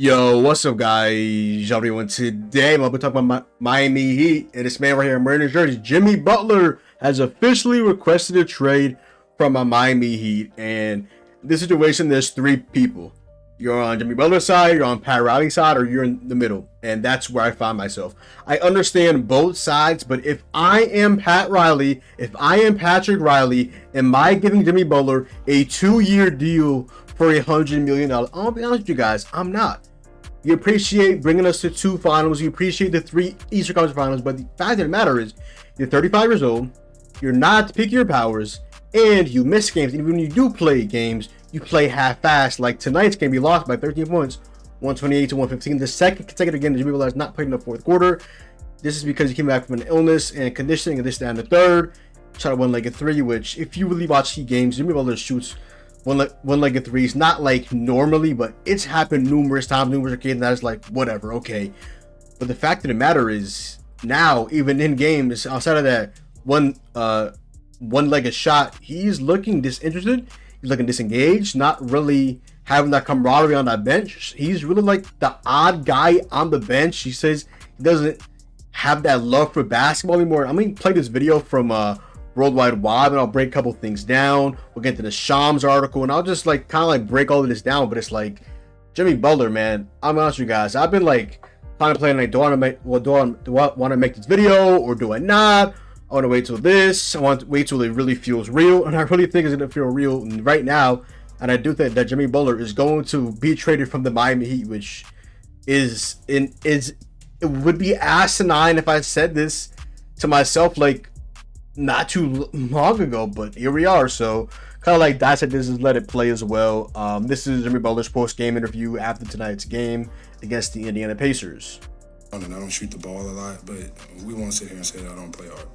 Yo, what's up, guys? Everyone, today I'm going to talk about Miami Heat, and this man right here in wearing his jersey, Jimmy Butler, has officially requested a trade from my Miami Heat. And in this situation, there's three people. You're on Jimmy Butler's side, you're on Pat Riley's side, or you're in the middle. And that's where I find myself. I understand both sides, but if I am Pat Riley, if I am Patrick Riley, am I giving Jimmy Butler a 2-year deal for $100 million? I'll be honest with you guys, I'm not. You appreciate bringing us to 2 finals. You appreciate the 3 Eastern Conference finals. But the fact of the matter is, you're 35 years old. You're not at the peak of your powers. And you miss games. And when you do play games, you play half-assed. Like tonight's game, you lost by 13 points, 128 to 115. The second consecutive game that Jimmy Butler has not played in the fourth quarter. This is because he came back from an illness and conditioning, and this down the third. Shot a one-legged three, which if you really watch Heat games, Jimmy Butler shoots one-legged threes, not like normally, but it's happened numerous times, numerous occasions. That is like whatever, okay. But the fact of the matter is, now even in games outside of that one-legged shot, he's looking disinterested. He's looking disengaged, not really having that camaraderie on that bench. He's really like the odd guy on the bench. He says he doesn't have that love for basketball anymore. I'm gonna play this video from Worldwide Wide, and I'll break a couple things down. We'll get to the Shams article, and I'll just like kind of like break all of this down. But it's like Jimmy Butler, man. I'm honest with you guys. I've been like contemplating, like, do I want to make this video or do I not? I want to wait till this. I want to wait till it really feels real, and I really think it's gonna feel real right now. And I do think that Jimmy Butler is going to be traded from the Miami Heat, which it would be asinine if I said this to myself like not too long ago, but here we are. So kind of like dissect this and let it play as well. This is Jimmy Butler's post-game interview after tonight's game against the Indiana Pacers. I don't shoot the ball a lot, but we won't sit here and say that I don't play hard.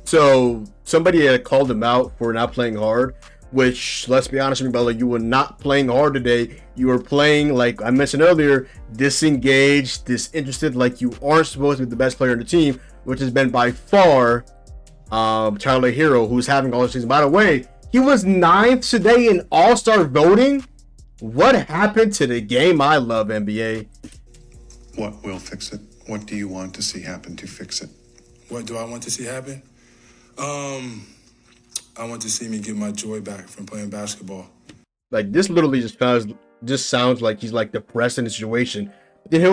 So somebody had called him out for not playing hard, which, let's be honest, Jimmy Butler, you were not playing hard today. You were playing, like I mentioned earlier, disengaged, disinterested, like you aren't supposed to be the best player on the team, which has been by far Tyler Hero, who's having all the season. By the way, he was 9th today in All-Star voting. What happened to the game I love, NBA? What will fix it? What do you want to see happen to fix it? What do I want to see happen? I want to see me get my joy back from playing basketball. Like, this literally just sounds like he's like depressed in the situation. Then I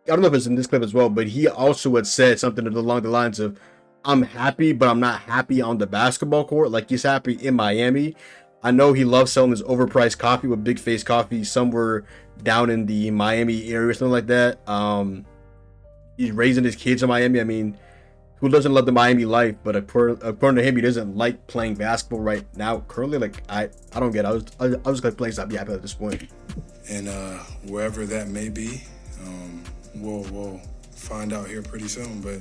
don't know if it's in this clip as well, but he also had said something along the lines of, I'm happy, but I'm not happy on the basketball court. Like, he's happy in Miami. I know he loves selling his overpriced coffee with Big Face Coffee somewhere down in the Miami area or something like that. He's raising his kids in Miami. I mean, who doesn't love the Miami life? But according to him, he doesn't like playing basketball right now. Currently, like, I don't get it. I was like playing stop. Be happy at this point. And wherever that may be, we'll find out here pretty soon. But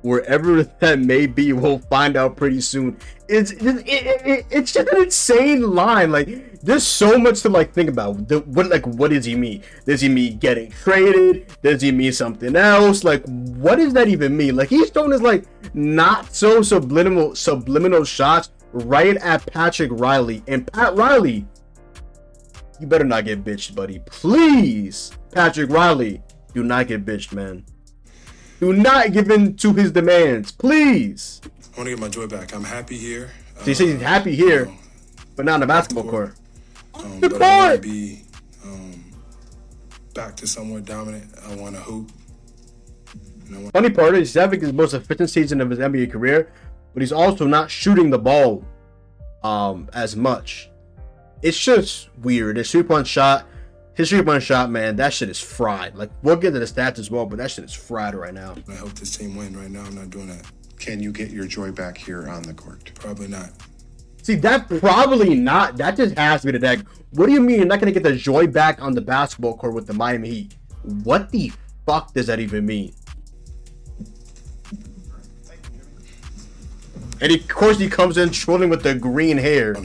wherever that may be, we'll find out pretty soon. It's just an insane line. Like, there's so much to like think about. What does he mean? Does he mean getting traded? Does he mean something else? Like, what does that even mean? Like, he's throwing his like not so subliminal shots right at Patrick Riley. And Pat Riley, you better not get bitched, buddy. Please, Patrick Riley, do not get bitched, man. Do not give in to his demands, please. I want to get my joy back. I'm happy here. So he says he's happy here, but not on the basketball court. But I want to be back to somewhat dominant. I want to hoop. Funny part is he's having his most efficient season of his NBA career, but he's also not shooting the ball as much. It's just weird. His 3-point shot. His 3-point shot, man, that shit is fried. Like, we'll get to the stats as well, but that shit is fried right now. I hope this team win right now. I'm not doing that. Can you get your joy back here on the court? Probably not. See, that probably not. That just has to be the deck. What do you mean you're not going to get the joy back on the basketball court with the Miami Heat? What the fuck does that even mean? And of course he comes in trolling with the green hair.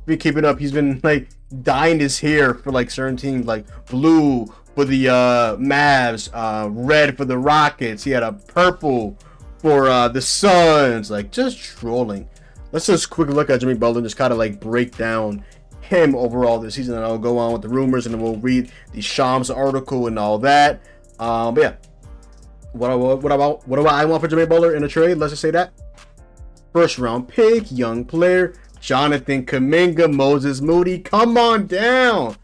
Be keeping up. He's been like dyeing his hair for like certain teams, like blue for the Mavs, red for the Rockets. He had a purple for the Suns. Like, just trolling. Let's just quick look at Jimmy Butler and just kind of like break down him overall this season. And I'll go on with the rumors, and then we'll read the Shams article and all that. But yeah, what do I want for Jimmy Butler in a trade? Let's just say that. First round pick, young player, Jonathan Kuminga, Moses Moody. Come on down.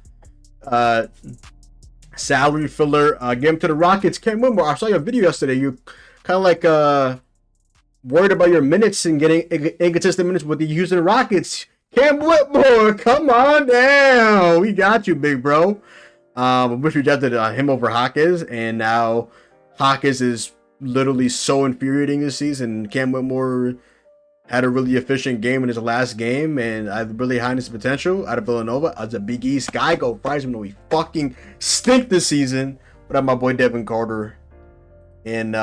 Salary filler. Get him to the Rockets. Cam Whitmore. I saw your video yesterday. You kind of like worried about your minutes and getting inconsistent minutes with the Houston Rockets. Cam Whitmore, come on down. We got you, big bro. Which rejected him over Hawkins, and now Hawkins is literally so infuriating this season. Cam Whitmore had a really efficient game in his last game, and I have really high his potential out of Villanova. As a Big East guy, go Friars, even though we fucking stink this season. But I'm my boy Devin Carter. And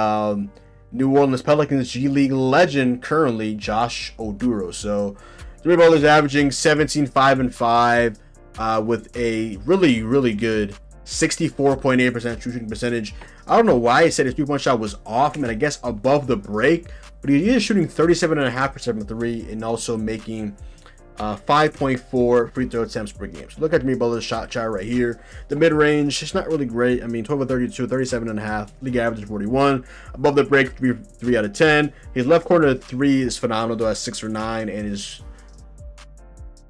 New Orleans Pelicans G League legend currently, Josh Oduro. So Jimmy Butler's averaging 17, 5, and 5 with a really, really good 64.8% shooting percentage. I don't know why he said his 3-point shot was off. I mean, I guess above the break. But he is shooting 37.5% from 3 and also making 5.4 free throw attempts per game. So look at Jimmy Butler's shot chart right here. The mid-range, it's not really great. I mean, 12 of 32, 37.5. League average is 41. Above the break, 3 out of 10. His left corner 3 is phenomenal, though, at 6 for 9. And his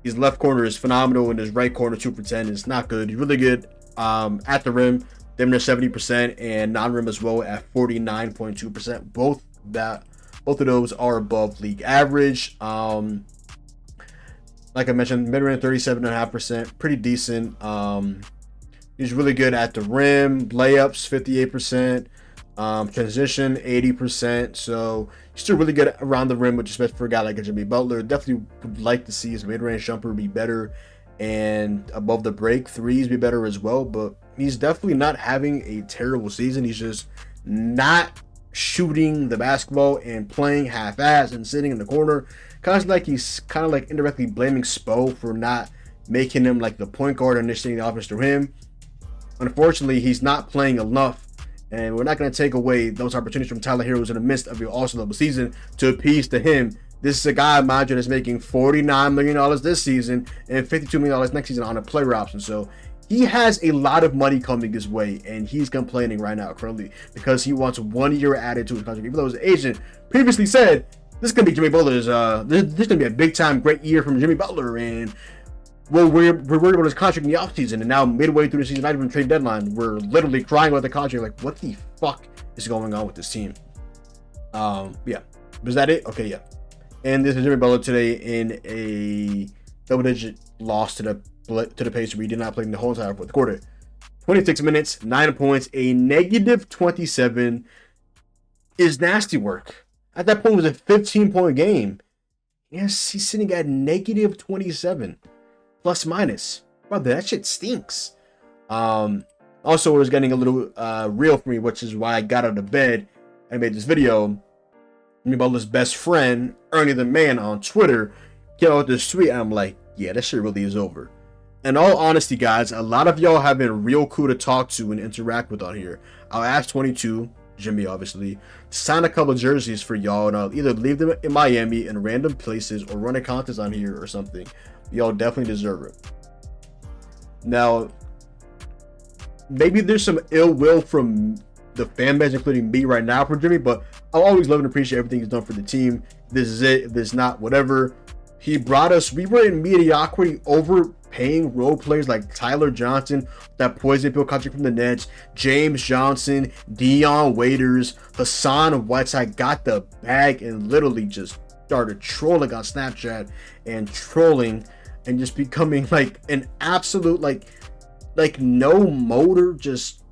left corner is phenomenal, and his right corner 2 for 10 is not good. He's really good at the rim, damn near 70%, and non-rim as well at 49.2%. Both of those are above league average. Like I mentioned, mid-range 37.5%, pretty decent. He's really good at the rim, layups 58%, transition 80%. So he's still really good around the rim, which is best for a guy like Jimmy Butler. Definitely would like to see his mid-range jumper be better and above the break threes be better as well. But he's definitely not having a terrible season. He's just not shooting the basketball and playing half-ass and sitting in the corner. He's kind of like indirectly blaming Spo for not making him like the point guard and initiating the offense through him. Unfortunately, he's not playing enough, and we're not going to take away those opportunities from Tyler Heroes in the midst of your All-Star level season to appease to him. This is a guy, mind you, that's making $49 million this season and $52 million next season on a player option. So he has a lot of money coming his way, and he's complaining right now currently because he wants 1 year added to his contract. Even though his agent previously said this is going to be Jimmy Butler's, this is going to be a big time, great year from Jimmy Butler, and we're worried about his contract in the offseason. And now midway through the season, not even trade deadline, we're literally crying about the contract. Like, what the fuck is going on with this team? Yeah, was that it? Okay, yeah. And this is Jimmy Butler today in a double-digit loss to the Pacers. We did not play in the whole entire fourth quarter. 26 minutes, 9 points, a negative 27 is nasty work. At that point, it was a 15-point game. Yes, he's sitting at negative 27, plus minus. Brother, that shit stinks. Also, it was getting a little real for me, which is why I got out of bed and made this video. Jimmy Butler's best friend, Ernie the Man, on Twitter, came out with this tweet, and I'm like, yeah, that shit really is over. In all honesty, guys, a lot of y'all have been real cool to talk to and interact with on here. I'll ask 22, Jimmy obviously, to sign a couple jerseys for y'all, and I'll either leave them in Miami in random places or run a contest on here or something. Y'all definitely deserve it. Now, maybe there's some ill will from the fan base, including me right now, for Jimmy, but I'll always love and appreciate everything he's done for the team. This is it. If this not, whatever. He brought us, we were in mediocrity, overpaying role players like Tyler Johnson, that poison pill contract from the Nets, James Johnson, Dion Waiters, Hassan Whiteside got the bag and literally just started trolling on Snapchat and trolling and just becoming like an absolute like no motor, just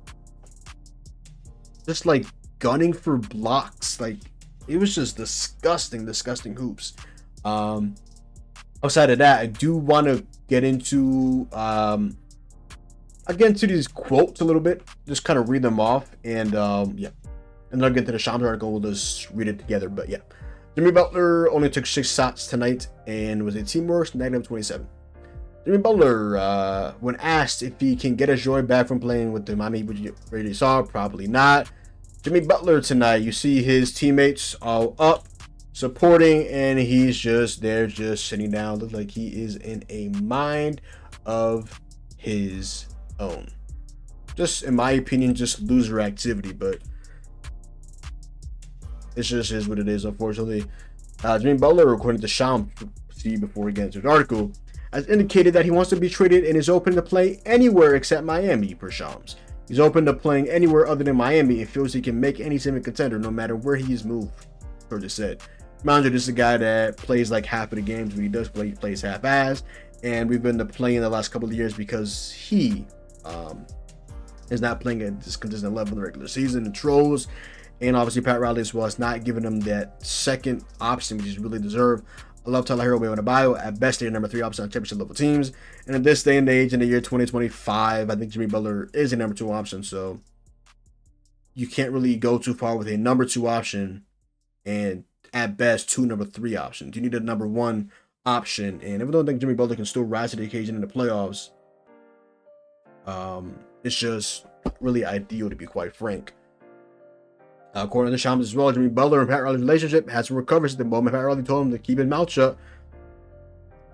like gunning for blocks. Like, it was just disgusting hoops. Outside of that, I do want to get into these quotes a little bit, just kind of read them off, and yeah, and then I'll get into the Shams article. We'll just read it together. But yeah, Jimmy Butler only took 6 shots tonight and was a teamwork negative 27. Jimmy Butler, when asked if he can get his joy back from playing with the Miami, which you already saw, probably not. Jimmy Butler tonight, you see his teammates all up, supporting, and he's just there, just sitting down. Looks like he is in a mind of his own. Just in my opinion, just loser activity, but it just is what it is, unfortunately. Jimmy Butler, according to Sham, see before we get into the article, has indicated that he wants to be traded and is open to play anywhere except Miami, per Shams. He's open to playing anywhere other than Miami and feels he can make any team a contender no matter where he is moved, Georgia said. Mind you, this is a guy that plays like half of the games. When he does play, he plays half-ass. And we've been playing the last couple of years because he is not playing at this consistent level in the regular season and trolls. And obviously, Pat Riley as well is not giving him that second option, which he's really deserved. I love Tyler Hero on a bio. At best, they're number 3 option on championship level teams. And at this day and age, in the year 2025, I think Jimmy Butler is a number 2 option. So you can't really go too far with a number 2 option and at best 2 number 3 options. You need a number 1 option. And even though I think Jimmy Butler can still rise to the occasion in the playoffs, it's just really ideal, to be quite frank. According to Shams as well, Jimmy Butler and Pat Riley's relationship hasn't recovered since the moment Pat Riley told him to keep his mouth shut.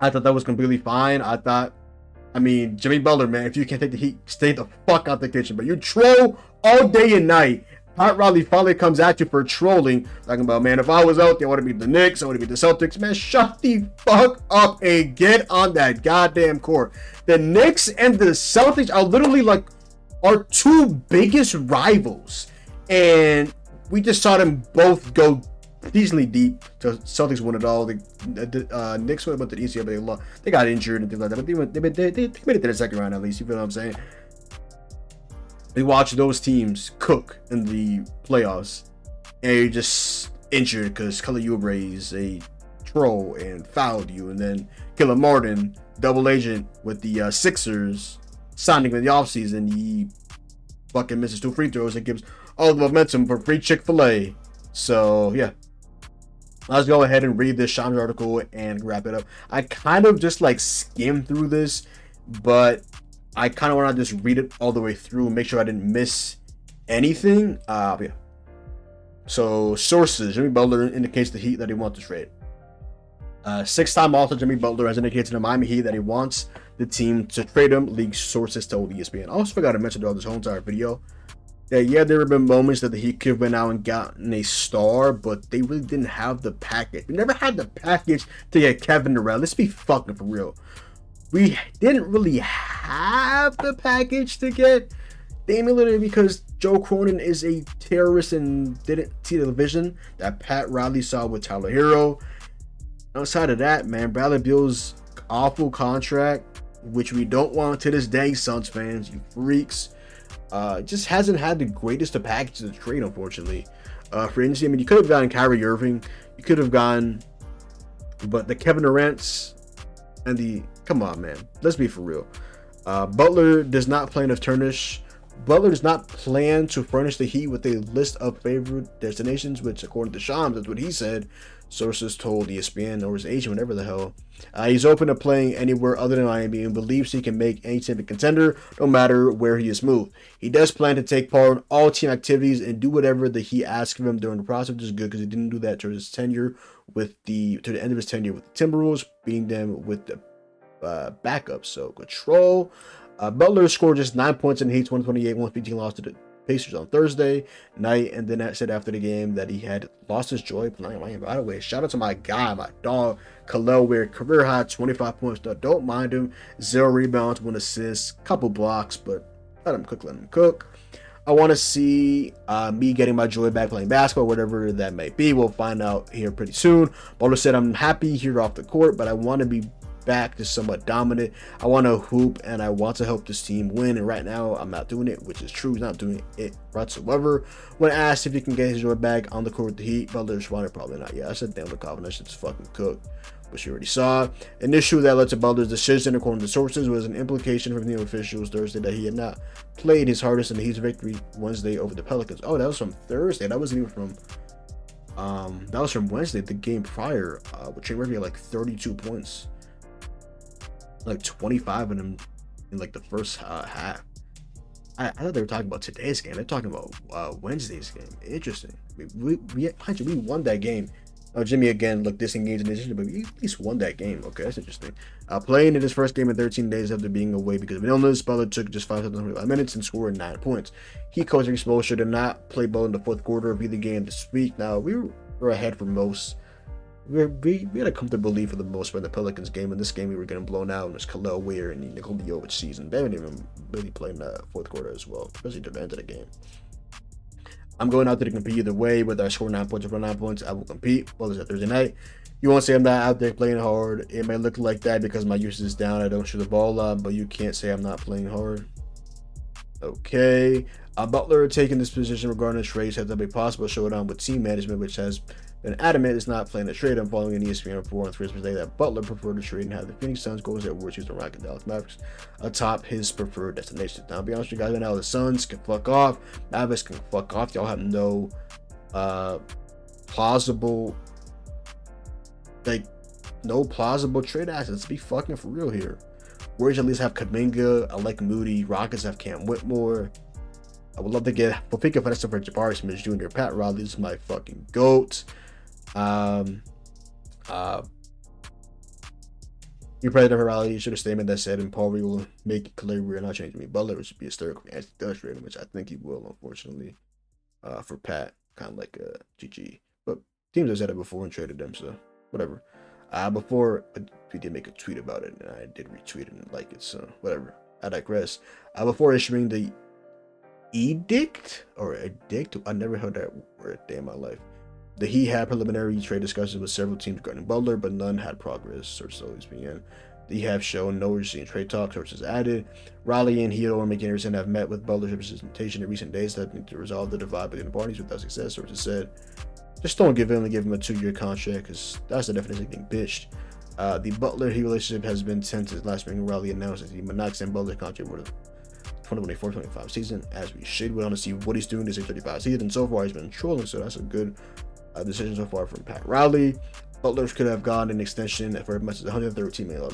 I thought that was completely fine. Jimmy Butler, man, if you can't take the heat, stay the fuck out the kitchen. But you troll all day and night. Pat Riley finally comes at you for trolling, talking about, man, if I was out there, I would have beat the Knicks, I would have beat the Celtics. Man, shut the fuck up and get on that goddamn court. The Knicks and the Celtics are literally like our 2 biggest rivals. And we just saw them both go decently deep. So Celtics won it all. The Knicks went up to the ECF, but they got injured and things like that. But they made it to the second round at least. You feel what I'm saying? We watched those teams cook in the playoffs, and you're just injured because Kelly Oubre is a troll and fouled you, and then Killer Martin, double agent with the Sixers, signing in the offseason, he fucking misses 2 free throws and gives all the momentum for free Chick-fil-A. So yeah, let's go ahead and read this Shams article and wrap it up. I kind of just like skimmed through this, but I kind of want to just read it all the way through and make sure I didn't miss anything. Yeah. So sources: Jimmy Butler indicates the Heat that he wants to trade. 6-time All-Star Jimmy Butler has indicated to the Miami Heat that he wants the team to trade him. League sources told ESPN. I also forgot to mention throughout this whole entire video that, yeah, there have been moments that the Heat could have went out and gotten a star, but they really didn't have the package. We never had the package to get Kevin Durant. Let's be fucking for real. We didn't really have the package to get Damian Lillard because Joe Cronin is a terrorist and didn't see the vision that Pat Riley saw with Tyler Hero. Outside of that, man, Bradley Beal's awful contract, which we don't want to this day, Suns fans, you freaks. Just hasn't had the greatest of packages to trade, unfortunately. For agency, you could have gotten Kyrie Irving, you could have gone, but the Kevin Durant's and come on, man, let's be for real. Butler does not plan to furnish. Butler does not plan to furnish the Heat with a list of favorite destinations, which, according to Shams, that's what he said. Sources told ESPN or his agent, whatever the hell. He's open to playing anywhere other than Miami and believes he can make any team a contender no matter where he is moved. He does plan to take part in all team activities and do whatever the Heat asks of him during the process, which is good because he didn't do that to his tenure to the end of his tenure with the Timberwolves, beating them with the backup. So control. Butler scored just 9 points in the Heat's 128-115 loss to the Pacers on Thursday night, and then said after the game that he had lost his joy playing. By the way, shout out to my guy, my dog, Khalil Ware, career high 25 points. Don't mind him. 0 rebounds, 1 assist, couple blocks, but let him cook. I want to see me getting my joy back playing basketball, whatever that may be. We'll find out here pretty soon. Butler said, I'm happy here off the court, but I want to be back to somewhat dominant. I want to hoop and I want to help this team win, and right now I'm not doing it, which is true. He's not doing it whatsoever. When asked if he can get his joy back on the court with the Heat, Butler responded, probably not. Yeah, I said damn, the confidence shit's fucking cooked, which you already saw. An issue that led to Butler's decision, according to sources, was an implication from the officials Thursday that he had not played his hardest in the Heat's victory Wednesday over the Pelicans. Oh, that was from Thursday. That wasn't even from that was from Wednesday, the game prior, with Trey Murphy had like 32 points. Like 25 of them in like the first half. I thought they were talking about today's game. They're talking about Wednesday's game. Interesting. We won that game Jimmy again looked disengaged in this, but he at least won that game. Okay, that's interesting. Playing in his first game in 13 days after being away because of an illness, Butler took just 5 minutes and scored 9 points. He coached exposure did not play ball in the fourth quarter of either game this week. Now, we were ahead for most. We had a comfortable lead for the most part in the Pelicans game. In this game, we were getting blown out, and it was Khalil Weir and Nikola Jovic season. They didn't even really play in the fourth quarter as well, especially to the end of the game. I'm going out there to compete either way, whether I score 9 points or 9 points, I will compete. Well, it's a Thursday night. You won't say I'm not out there playing hard. It may look like that because my usage is down. I don't shoot the ball a lot, but you can't say I'm not playing hard. Okay. Butler taking this position regarding the trade has a possible showdown with team management, which has been adamant is not playing the trade. I'm following an ESPN report on Thursday today that Butler preferred to trade and have the Phoenix Suns, Golden State Warriors, Houston Rockets, Dallas Mavericks atop his preferred destination. Now, I'll be honest with you guys right now, the Suns can fuck off. Mavericks can fuck off. Y'all have no plausible trade assets. Let's be fucking for real here. Warriors at least have Kuminga. I like Moody. Rockets have Cam Whitmore. I would love to get for pick up for Jabari Smith Jr. Pat Riley is my fucking GOAT. Your president Riley issued a statement that said, and Paul Reed will make it clear we're not changing me. Butler, which should be hysterical if he does trade him, which I think he will, unfortunately, for Pat, kind of like GG. But teams have said it before and traded them, so whatever. Before we did make a tweet about it, and I did retweet it and like it, so whatever. I digress. Before issuing the edict, I never heard that word a day in my life. The Heat had preliminary trade discussions with several teams regarding Butler, but none had progress. Sources always began. They have shown no urgency in trade talks. Sources added. Riley and Heat or McAnderson have met with Butler's representation in recent days, hoping to resolve the divide between the parties without success. Sources said, just don't give him a 2-year contract, because that's the definition of getting bitched. The Butler-Heat relationship has been tense since last spring. Riley announced that he would not extend Butler's contract for the 2024-25 season, as we should. We want to see what he's doing this 35 season, and so far he's been trolling, so that's a good decision so far from Pat Riley. Butler could have gotten an extension for as much as $113 million.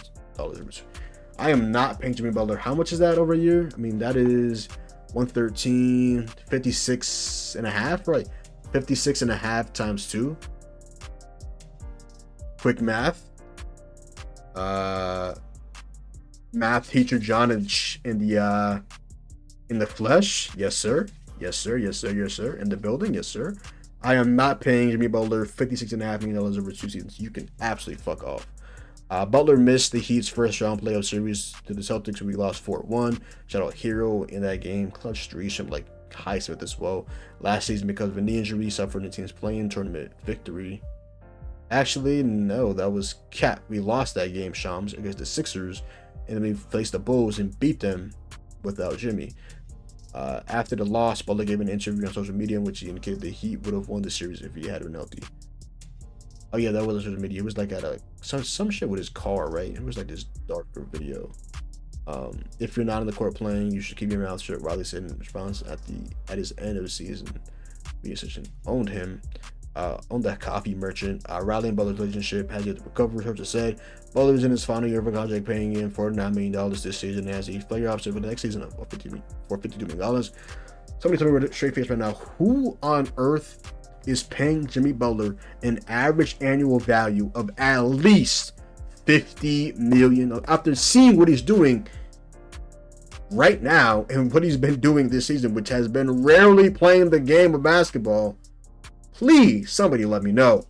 I am not paying Jimmy Butler. How much is that over a year? I mean, that is 113, 56 and a half, right? 56 and a half times 2. Quick math. Math teacher John in the flesh. Yes, sir. Yes, sir. Yes, sir. Yes, sir. In the building. Yes, sir. I am not paying Jimmy Butler $56.5 million over 2 seasons. You can absolutely fuck off. Butler missed the Heat's first round playoff series to the Celtics, where we lost 4-1. Shout out Hero in that game. Clutch streaks from like Highsmith as well. Last season, because of a knee injury, suffered in the team's play-in tournament victory. Actually, no, that was Cap. We lost that game, Shams, against the Sixers, and then we faced the Bulls and beat them without Jimmy. After the loss, Butler gave an interview on social media in which he indicated the Heat would have won the series if he had been healthy. Oh yeah, that was on social media. It was like at some shit with his car, right? It was like this darker video. If you're not on the court playing, you should keep your mouth shut. Riley said in response at his end of the season. We essentially owned him. On that coffee merchant. Riley and Butler's relationship has yet to recover. Sources said Butler's in his final year of a contract, paying in $49 million this season, and has a player option for the next season for $52 million. Somebody tell me with a straight face right now, who on earth is paying Jimmy Butler an average annual value of at least $50 million after seeing what he's doing right now and what he's been doing this season, which has been rarely playing the game of basketball? Please, somebody let me know.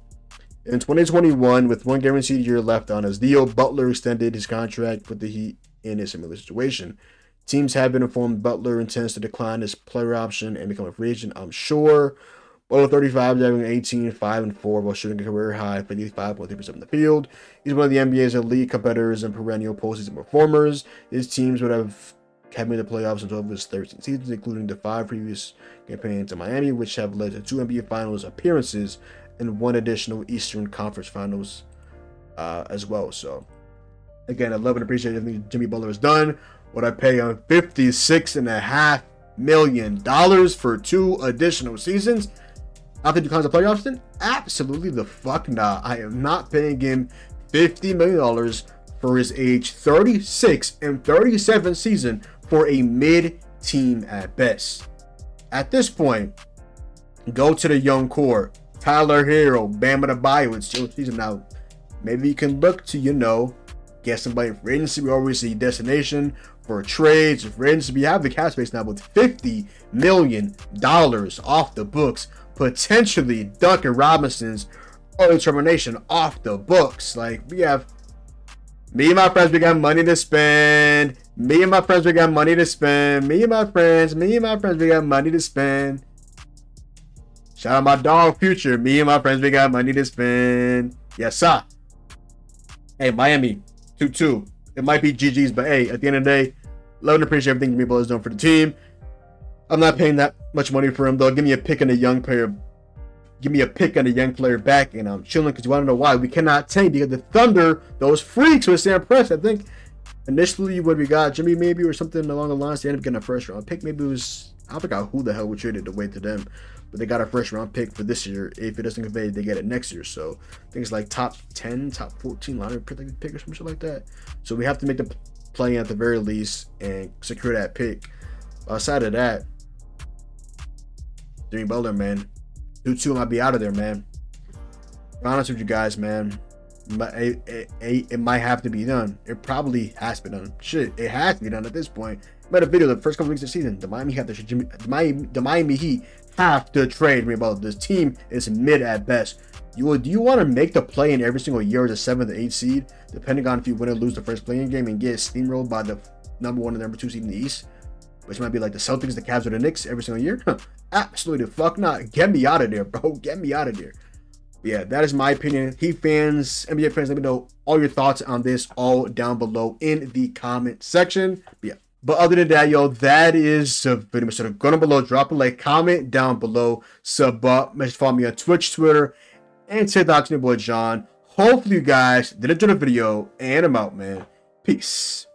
In 2021, with one guaranteed year left on his deal, Butler extended his contract with the Heat in a similar situation. Teams have been informed Butler intends to decline his player option and become a free agent, I'm sure. Butler 35, having 18, 5 and 4, while shooting a career high 55.3% from the field. He's one of the NBA's elite competitors and perennial postseason performers. His teams would have made the playoffs in 12 of his 13 seasons, including the 5 previous campaigns in Miami, which have led to 2 NBA Finals appearances and 1 additional Eastern Conference Finals as well. So, again, I love and appreciate everything Jimmy Butler has done. Would I pay him $56.5 million for 2 additional seasons after he declines the playoffs? Then absolutely the fuck not. I am not paying him $50 million for his age 36 and 37 season for a mid-team at best. At this point, go to the young core. Tyler Hero, Bam Adebayo. It's still season now. Maybe you can look to, get somebody for agency. We always see destination for trades. For agency, we have the cap space now with $50 million off the books. Potentially Duncan Robinson's early termination off the books. Like, we have me and my friends, we got money to spend. Me and my friends, we got money to spend. Me and my friends, we got money to spend. Shout out my dog Future. Me and my friends, we got money to spend. Yes, sir. Hey, Miami, 2-2. It might be GG's, but hey, at the end of the day, love and appreciate everything Jimmy Butler's doing for the team. I'm not paying that much money for him, though. Give me a pick on a young player. Give me a pick on a young player back, and I'm chilling because you want to know why. We cannot tank because the Thunder, those freaks with Sam Press. I think initially what we got, Jimmy maybe or something along the lines, they ended up getting a first round pick. Maybe it was, I forgot who the hell we traded away to them, but they got a first round pick for this year. If it doesn't convey, they get it next year. So things like top 10, top 14 lottery pick or some shit like that. So we have to make the play at the very least and secure that pick. Outside of that, Jimmy Butler, man. 2-2 might be out of there, man. Be honest with you guys, man. It might have to be done. It probably has to be done. Shit, it has to be done at this point. I made a video the first couple weeks of the season. The Miami Heat have to trade Jimmy Butler. This team is mid at best. Do you want to make the play in every single year as a 7th or 8th seed, depending on if you win or lose the first play-in game and get steamrolled by the number 1 and number 2 seed in the East, which might be like the Celtics, the Cavs, or the Knicks every single year? Absolutely the fuck not. Get me out of there, bro. Get me out of there. But yeah, that is my opinion. Heat fans, NBA fans, let me know all your thoughts on this all down below in the comment section. But yeah. But other than that, yo, that is the video. So go down below, drop a like, comment down below, sub up, message, follow me on Twitch, Twitter, and TikTok to your boy John. Hopefully you guys did enjoy the video, and I'm out, man. Peace.